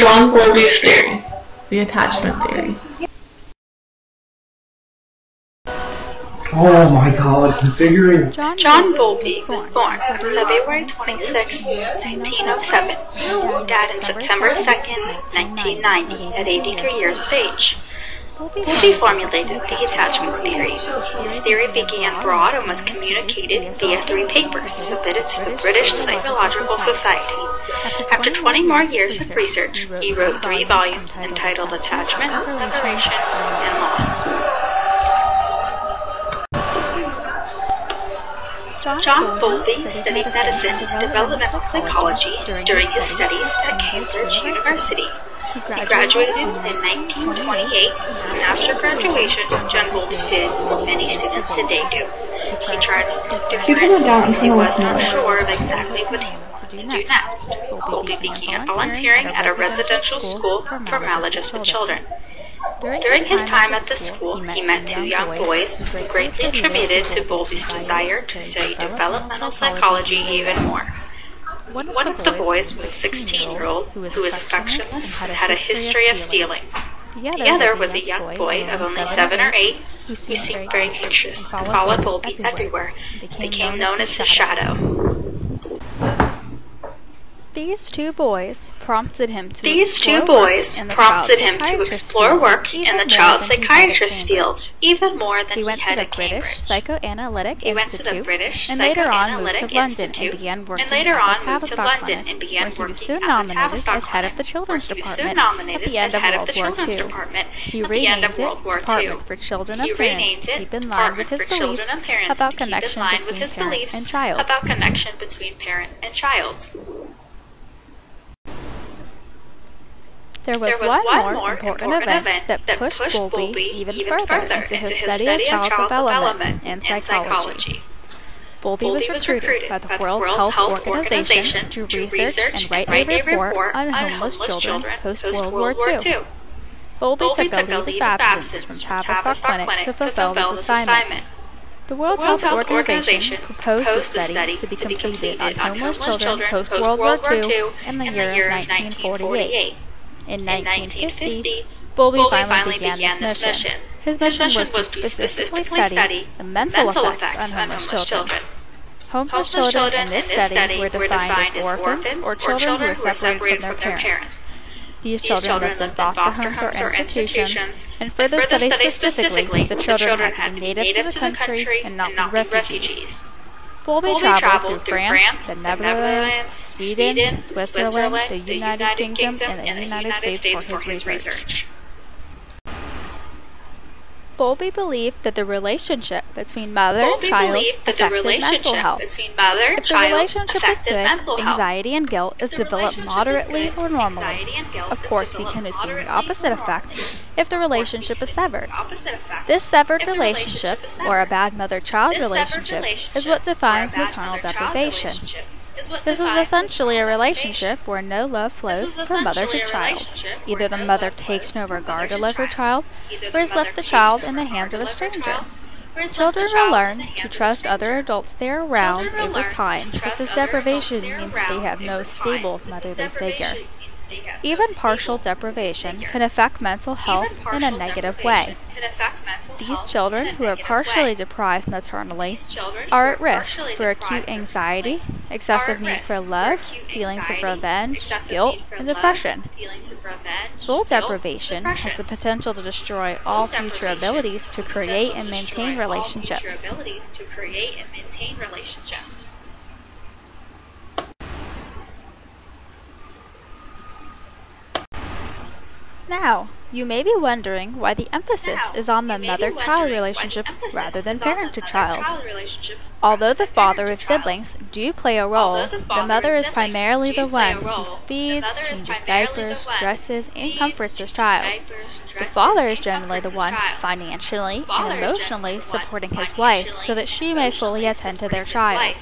John Bowlby's theory, the attachment theory. Oh my god, configuring. John Bowlby was born on February 26, 1907. He died on September 2, 1990, at 83 years of age. Bowlby formulated the attachment theory. His theory began broad and was communicated via 3 papers submitted to the British Psychological Society. After 20 more years of research, he wrote 3 volumes entitled Attachment, Separation, and Loss. John Bowlby studied medicine and developmental psychology during his studies at Cambridge University. He graduated in 1928, and after graduation, John Bowlby did what many students today do. He tried something different because he was not sure of exactly what he wanted to do next. Bowlby began volunteering at a residential school for maladjusted children. During his time at the school, he met 2 young boys who greatly attributed to Bowlby's desire to study developmental psychology even more. One of the boys was a 16-year-old who was affectionless and had a history of stealing. The other was a young boy of only 7 or 8 who seemed very anxious and followed Bowlby everywhere and became known as his shadow. These 2 boys prompted him to explore work in the child psychiatrist field, even more than he had at Cambridge. He went to the British Psychoanalytic Institute, and later on moved to London and began working at the Tavistock Clinic, where he was soon nominated as head of the Children's Department at the end of World War II. He renamed it Department for Children and Parents to keep in line with his beliefs about connection between parent and child. There was one more important event that pushed Bowlby even further into his study of child development and psychology. Bowlby was recruited by the World Health Organization to research and write a report on homeless children post-World War II. Bowlby took a leave of absence from Tavistock Clinic to fulfill this assignment. The World Health Organization proposed the study to be completed on homeless children post-World War II in the year of 1948. In 1950, Bowlby finally began this mission. His mission was to specifically study the mental effects on homeless children. Homeless children in this study were defined as orphans or children who were separated from their parents. These children lived in foster homes or institutions, and for this study specifically, the children had to be native to the country and not be refugees. Bowlby traveled through France, the Netherlands, Sweden, Switzerland, the United Kingdom, and the United States for his research. Bowlby believed that the relationship between mother and child affected mental health. If the relationship is good, anxiety and guilt is developed moderately or normally. Of course, we can assume the opposite effect if the relationship is severed. This severed relationship, or a bad mother-child relationship, is what defines maternal deprivation. This is essentially a relationship where no love flows from mother to child. Either the mother takes no regard to love her child, or has left the child in the hands of a stranger. Children will learn to trust other adults they are around over time, but this deprivation means that they have no stable motherly figure. Even partial deprivation can affect mental health in a negative way. These children who are partially deprived maternally are at risk for acute anxiety, excessive need for love, feelings of revenge, guilt, and depression. Full deprivation has the potential to destroy all future abilities to create and maintain relationships. Now, you may be wondering why the emphasis is on the mother-child relationship rather than parent-to-child. Although the father and siblings do play a role, the mother is primarily the one who feeds, changes diapers, dresses, and comforts his child. The father is generally the one financially and emotionally supporting his wife so that she may fully attend to their child.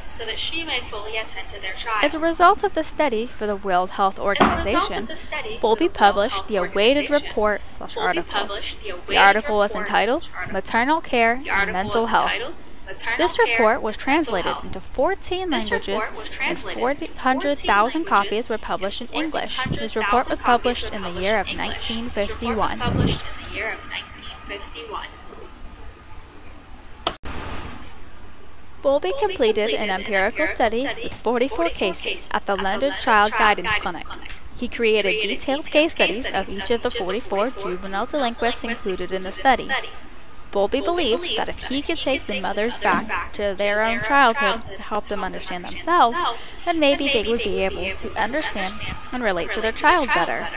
As a result of the study for the World Health Organization, Bowlby published the awaited report/article. The article was entitled Maternal Care and Mental Health, This report was translated into 14 languages and 400,000 copies were published in English. This report was published in the year of 1951. Bowlby completed an empirical study with 44 cases at the London Child Guidance Clinic. He created detailed case studies of each of the 44 juvenile delinquents included in the study. Bowlby believed that if he could take the mothers back to their own childhood to help them understand themselves, then maybe they would be able to understand and relate to their child better.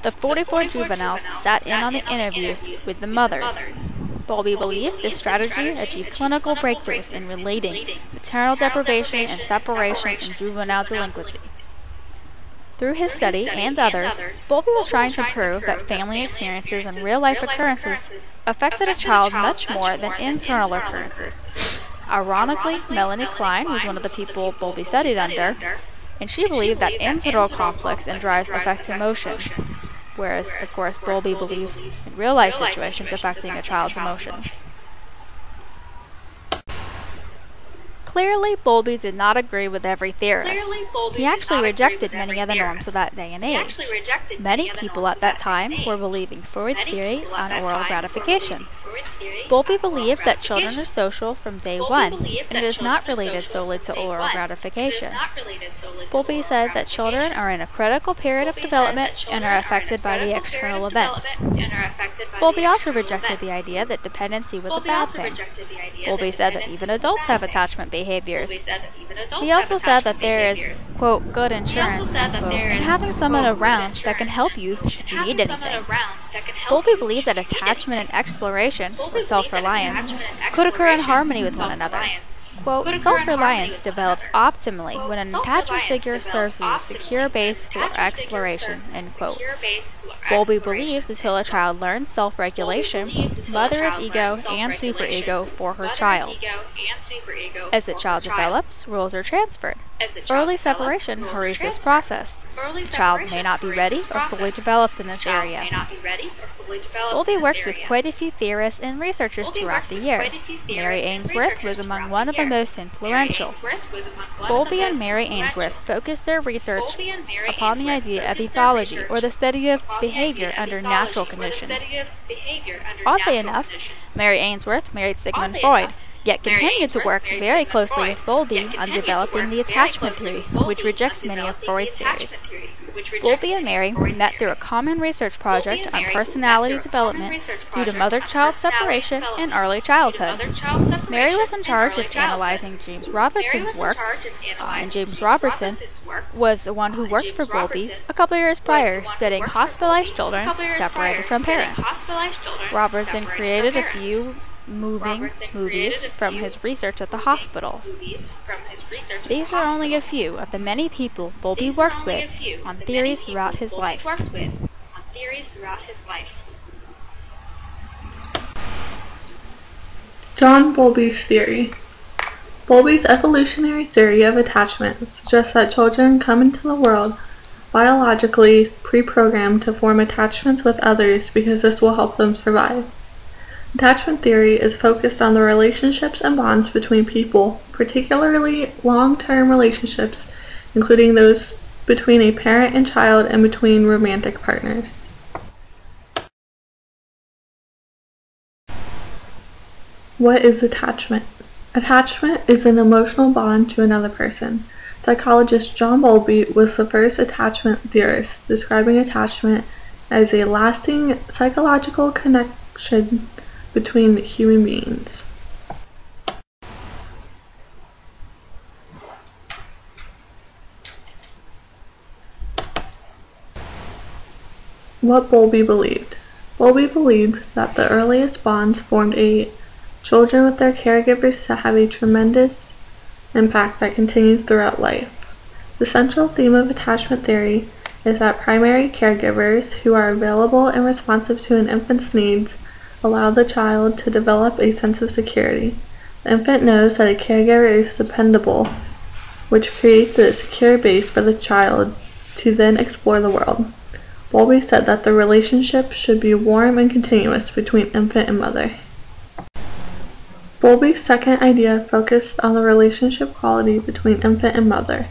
The 44 juveniles sat in on the interviews with the mothers. Bowlby believed this strategy achieved clinical breakthroughs in relating maternal deprivation and separation in juvenile delinquency. Through his study and others, Bowlby was trying to prove that family experiences and real-life occurrences affected a child much more than internal occurrences. Ironically, Melanie Klein was one of the people Bowlby studied under, and she believed that internal conflicts and drives affect emotions, whereas, of course, Bowlby believes in real-life situations affecting a child's emotions. Clearly, Bowlby did not agree with every theorist. He actually rejected many of the norms of that day and age. Many people at that time were believing Freud's theory on oral gratification. Bowlby believed that children are social from day one, and it is not related solely to oral gratification. Bowlby said that children are in a critical period of development and are affected by the external events. Bowlby also rejected the idea that dependency was a bad thing. Bowlby said that even adults have attachment behaviors. He also said that there is, quote, good insurance, quote, in having someone around that can help you should you need anything. Bowlby believed that attachment and exploration, or self-reliance, could occur in harmony with one another. Quote, self-reliance develops optimally when an attachment figure serves as a secure base for exploration, end quote. Bowlby believes until a child learns self-regulation, mother is ego and superego for her child. As the child develops, roles are transferred. Early separation hurries this process. The child may not be ready or fully developed in this area. Bowlby worked with quite a few theorists and researchers throughout the years. Mary Ainsworth was among one of the most influential. Bowlby and Mary Ainsworth focused their research upon the idea of ethology, or the study of behavior under natural conditions. Oddly enough, Mary Ainsworth married Sigmund Freud, yet continued to work very closely with Bowlby on developing the attachment theory, which rejects many of Freud's theories. Bowlby and Mary met through a common research project on personality development due to mother-child separation in early childhood. Mary was in charge of analyzing James Robertson's work, and James Robertson was the one who worked for Bowlby a couple years prior, studying hospitalized children separated from parents. Robertson created a few movies from his research at the hospitals. These are only a few of the many people Bowlby worked with on theories throughout his life. John Bowlby's theory. Bowlby's evolutionary theory of attachment suggests that children come into the world biologically pre-programmed to form attachments with others because this will help them survive. Attachment theory is focused on the relationships and bonds between people, particularly long-term relationships, including those between a parent and child and between romantic partners. What is attachment? Attachment is an emotional bond to another person. Psychologist John Bowlby was the first attachment theorist, describing attachment as a lasting psychological connection between human beings. What Bowlby believed. Bowlby believed that the earliest bonds formed children with their caregivers to have a tremendous impact that continues throughout life. The central theme of attachment theory is that primary caregivers who are available and responsive to an infant's needs allow the child to develop a sense of security. The infant knows that a caregiver is dependable, which creates a secure base for the child to then explore the world. Bowlby said that the relationship should be warm and continuous between infant and mother. Bowlby's second idea focused on the relationship quality between infant and mother.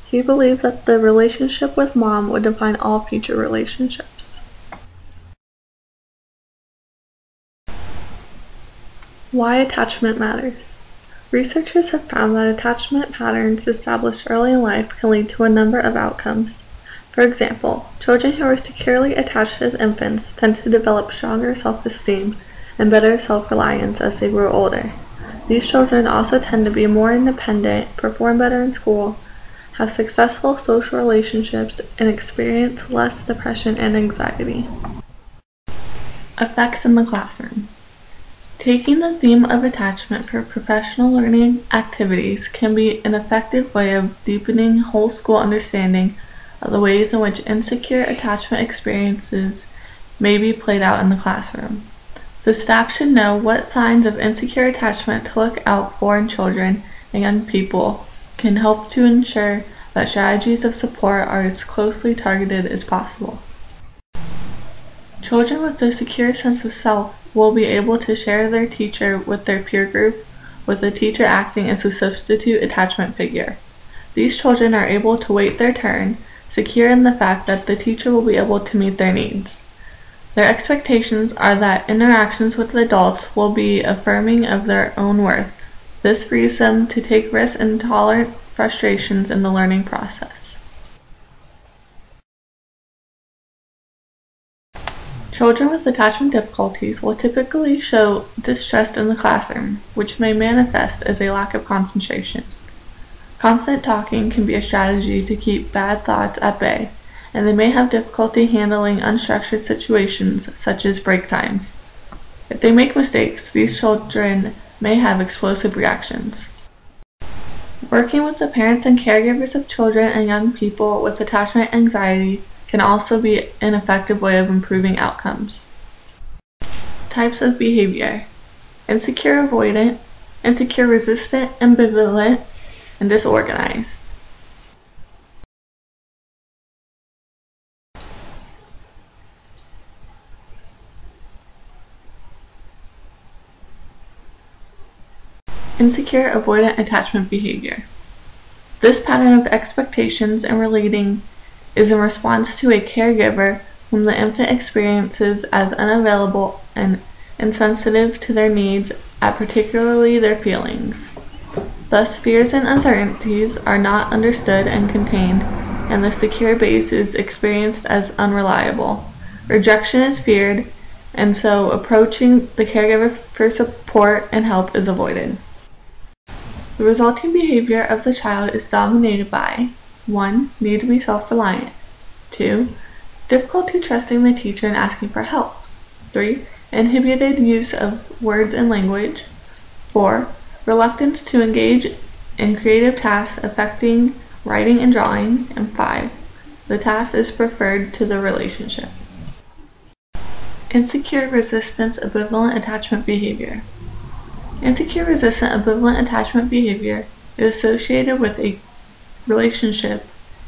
He believed that the relationship with mom would define all future relationships. Why attachment matters. Researchers have found that attachment patterns established early in life can lead to a number of outcomes. For example, children who are securely attached as infants tend to develop stronger self-esteem and better self-reliance as they grow older. These children also tend to be more independent, perform better in school, have successful social relationships, and experience less depression and anxiety. Effects in the classroom. Taking the theme of attachment for professional learning activities can be an effective way of deepening whole school understanding of the ways in which insecure attachment experiences may be played out in the classroom. The staff should know what signs of insecure attachment to look out for in children and young people can help to ensure that strategies of support are as closely targeted as possible. Children with a secure sense of self will be able to share their teacher with their peer group, with the teacher acting as a substitute attachment figure. These children are able to wait their turn, secure in the fact that the teacher will be able to meet their needs. Their expectations are that interactions with adults will be affirming of their own worth. This frees them to take risks and tolerate frustrations in the learning process. Children with attachment difficulties will typically show distrust in the classroom, which may manifest as a lack of concentration. Constant talking can be a strategy to keep bad thoughts at bay, and they may have difficulty handling unstructured situations such as break times. If they make mistakes, these children may have explosive reactions. Working with the parents and caregivers of children and young people with attachment anxiety can also be an effective way of improving outcomes. Types of behavior: insecure avoidant, insecure resistant, ambivalent, and disorganized. Insecure avoidant attachment behavior. This pattern of expectations and relating is in response to a caregiver whom the infant experiences as unavailable and insensitive to their needs, particularly their feelings. Thus, fears and uncertainties are not understood and contained, and the secure base is experienced as unreliable. Rejection is feared, and so approaching the caregiver for support and help is avoided. The resulting behavior of the child is dominated by 1. Need to be self-reliant. 2. Difficulty trusting the teacher and asking for help. 3. Inhibited use of words and language. 4. Reluctance to engage in creative tasks affecting writing and drawing. And 5. The task is preferred to the relationship. Insecure resistance ambivalent attachment behavior. Insecure resistant ambivalent attachment behavior is associated with a relationship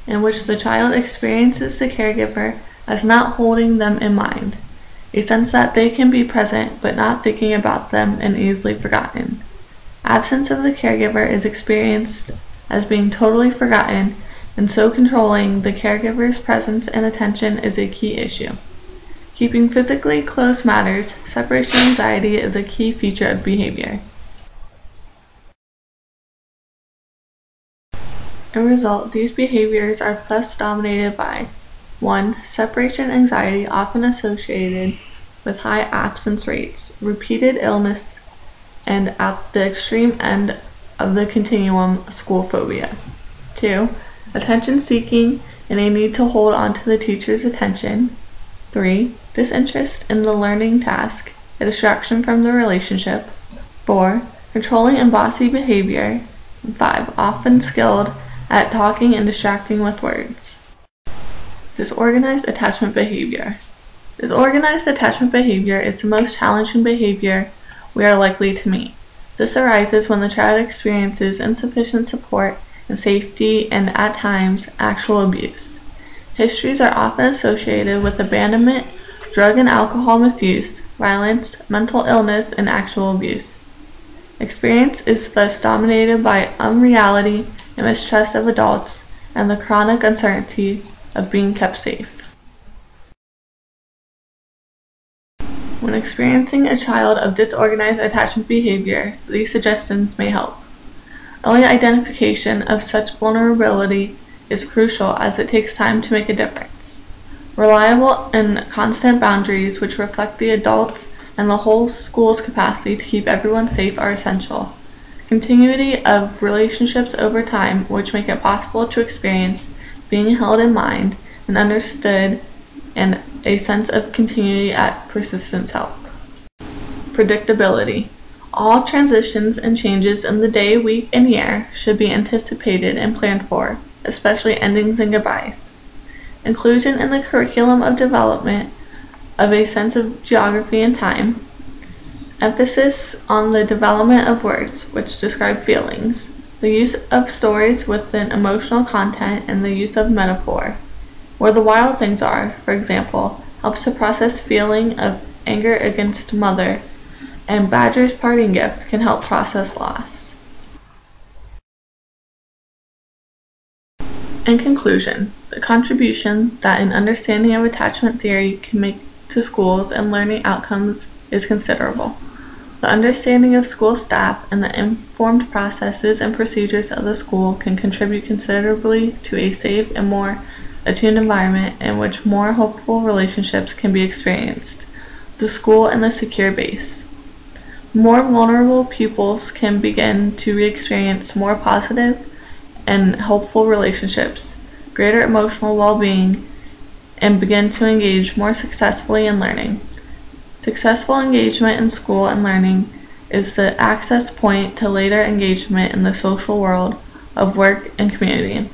in which the child experiences the caregiver as not holding them in mind, a sense that they can be present but not thinking about them and easily forgotten. Absence of the caregiver is experienced as being totally forgotten, and so controlling the caregiver's presence and attention is a key issue. Keeping physically close matters. Separation anxiety is a key feature of behavior. In result, these behaviors are thus dominated by 1. Separation anxiety, often associated with high absence rates, repeated illness, and at the extreme end of the continuum, school phobia. 2. Attention seeking and a need to hold on to the teacher's attention. 3. Disinterest in the learning task, a distraction from the relationship. 4. Controlling and bossy behavior. 5. Often skilled at talking and distracting with words. Disorganized attachment behavior. Disorganized attachment behavior is the most challenging behavior we are likely to meet. This arises when the child experiences insufficient support and safety and, at times, actual abuse. Histories are often associated with abandonment, drug and alcohol misuse, violence, mental illness, and actual abuse. Experience is thus dominated by unreality and mistrust of adults and the chronic uncertainty of being kept safe. When experiencing a child of disorganized attachment behavior, these suggestions may help. Early identification of such vulnerability is crucial as it takes time to make a difference. Reliable and constant boundaries which reflect the adults and the whole school's capacity to keep everyone safe are essential. Continuity of relationships over time which make it possible to experience being held in mind and understood, and a sense of continuity at persistence help. Predictability. All transitions and changes in the day, week, and year should be anticipated and planned for, especially endings and goodbyes. Inclusion in the curriculum of development of a sense of geography and time. Emphasis on the development of words which describe feelings. The use of stories with an emotional content and the use of metaphor. Where the wild things are, for example, helps to process feeling of anger against mother, and Badger's parting gift can help process loss. In conclusion, the contribution that an understanding of attachment theory can make to schools and learning outcomes is considerable. The understanding of school staff and the informed processes and procedures of the school can contribute considerably to a safe and more attuned environment in which more hopeful relationships can be experienced, the school and the secure base. More vulnerable pupils can begin to re-experience more positive and hopeful relationships, greater emotional well-being, and begin to engage more successfully in learning. Successful engagement in school and learning is the access point to later engagement in the social world of work and community.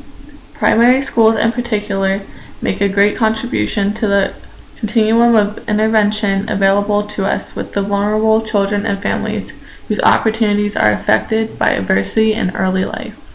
Primary schools in particular make a great contribution to the continuum of intervention available to us with the vulnerable children and families whose opportunities are affected by adversity in early life.